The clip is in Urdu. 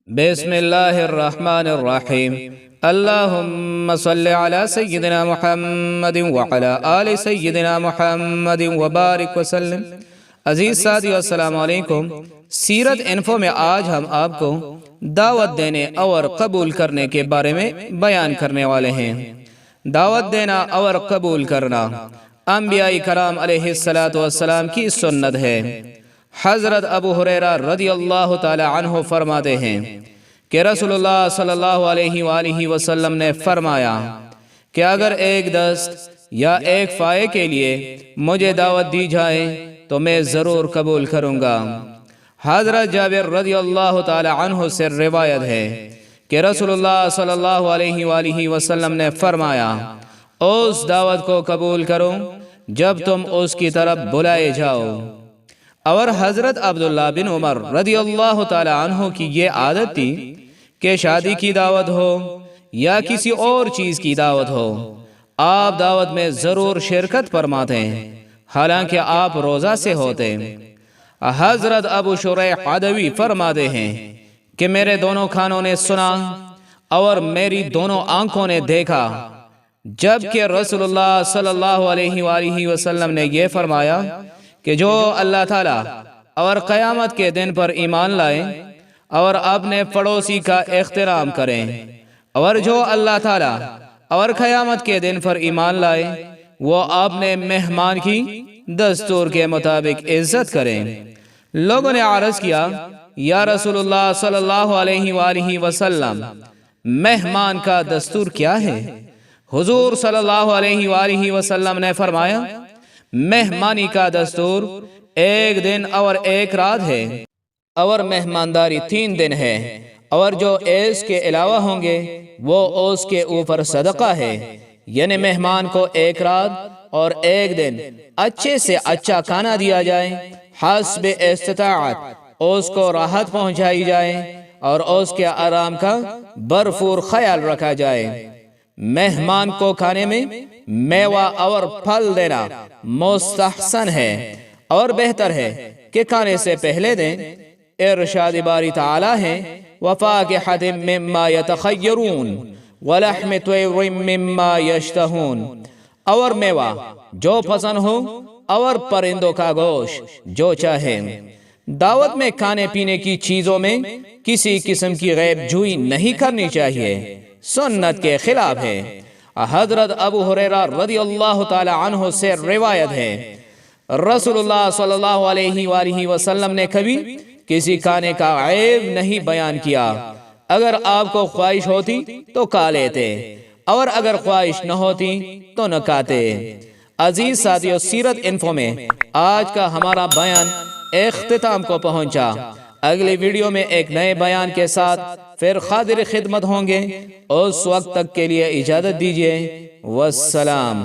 بسم اللہ الرحمن الرحیم۔ اللہم صلی علی سیدنا محمد وعلی آل سیدنا محمد وبارک وسلم۔ عزیز ساتھیو، السلام علیکم۔ سیرت انفو میں آج ہم آپ کو دعوت دینے اور قبول کرنے کے بارے میں بیان کرنے والے ہیں۔ دعوت دینا اور قبول کرنا انبیاء کرام علیہ السلام کی سنت ہے۔ حضرت ابو ہریرہ رضی اللہ تعالی عنہ فرماتے ہیں کہ رسول اللہ صلی اللہ علیہ وآلہ وسلم نے فرمایا کہ اگر ایک دست یا ایک فائے کے لیے مجھے دعوت دی جائے تو میں ضرور قبول کروں گا۔ حضرت جابر رضی اللہ تعالی عنہ سے روایت ہے کہ رسول اللہ صلی اللہ علیہ وآلہ وسلم نے فرمایا، اس دعوت کو قبول کرو جب تم اس کی طرف بلائے جاؤ۔ اور حضرت عبداللہ بن عمر رضی اللہ تعالی عنہ کی یہ عادت تھی کہ شادی کی دعوت ہو یا کسی اور چیز کی دعوت ہو، آپ دعوت میں ضرور شرکت فرماتے ہیں، حالانکہ آپ روزہ سے ہوتے۔ حضرت ابو شریح عدوی فرماتے ہیں کہ میرے دونوں کانوں نے سنا اور میری دونوں آنکھوں نے دیکھا جبکہ رسول اللہ صلی اللہ علیہ وآلہ وسلم نے یہ فرمایا کہ جو اللہ تعالیٰ اور قیامت کے دن پر ایمان لائیں اور اپنے پڑوسی کا احترام کریں، اور جو اللہ تعالیٰ اور قیامت کے دن پر ایمان لائے وہ اپنے مہمان کی دستور کے مطابق عزت کریں۔ لوگوں نے عرض کیا، یا رسول اللہ صلی اللہ علیہ وآلہ وسلم، مہمان کا دستور کیا ہے؟ حضور صلی اللہ علیہ وآلہ وسلم نے فرمایا، مہمانی کا دستور ایک دن اور ایک رات ہے، اور مہمانداری 3 دن ہے، اور جو اس کے علاوہ ہوں گے وہ اس کے اوپر صدقہ ہے۔ یعنی مہمان کو ایک رات اور ایک دن اچھے سے اچھا کھانا دیا جائے، حسب استطاعت اس کو راحت پہنچائی جائے اور اس کے آرام کا بھرپور خیال رکھا جائے۔ مہمان کو کھانے میں میوہ اور پھل دینا مستحسن ہے اور بہتر ہے کہ کھانے سے پہلے دیں۔ ارشاد باری تعالی ہے، وَفَاكِهَةٍ مِّمَّا يَتَخَيَّرُونَ وَلَحْمِ طَيْرٍ مِّمَّا يَشْتَهُونَ، اور میوہ جو پسند ہو اور پرندوں کا گوشت جو چاہیں۔ دعوت میں کھانے پینے کی چیزوں میں کسی قسم کی غیب جوئی نہیں کرنی چاہیے، سنت کے خلاف ہے۔ حضرت ابو ہریرہ رضی اللہ تعالی عنہ سے روایت ہے، رسول اللہ صلی اللہ علیہ وآلہ وسلم نے کبھی کسی کھانے کا عیب نہیں بیان کیا۔ اگر آپ کو خواہش ہوتی تو کھا لیتے، اور اگر خواہش نہ ہوتی تو نہ کھاتے۔ عزیز ساتھیو، سیرت انفو میں آج کا ہمارا بیان اختتام کو پہنچا۔ اگلی ویڈیو میں ایک نئے بیان کے ساتھ پھر حاضر خدمت ہوں گے۔ اس وقت تک کے لیے اجازت دیجیے، والسلام۔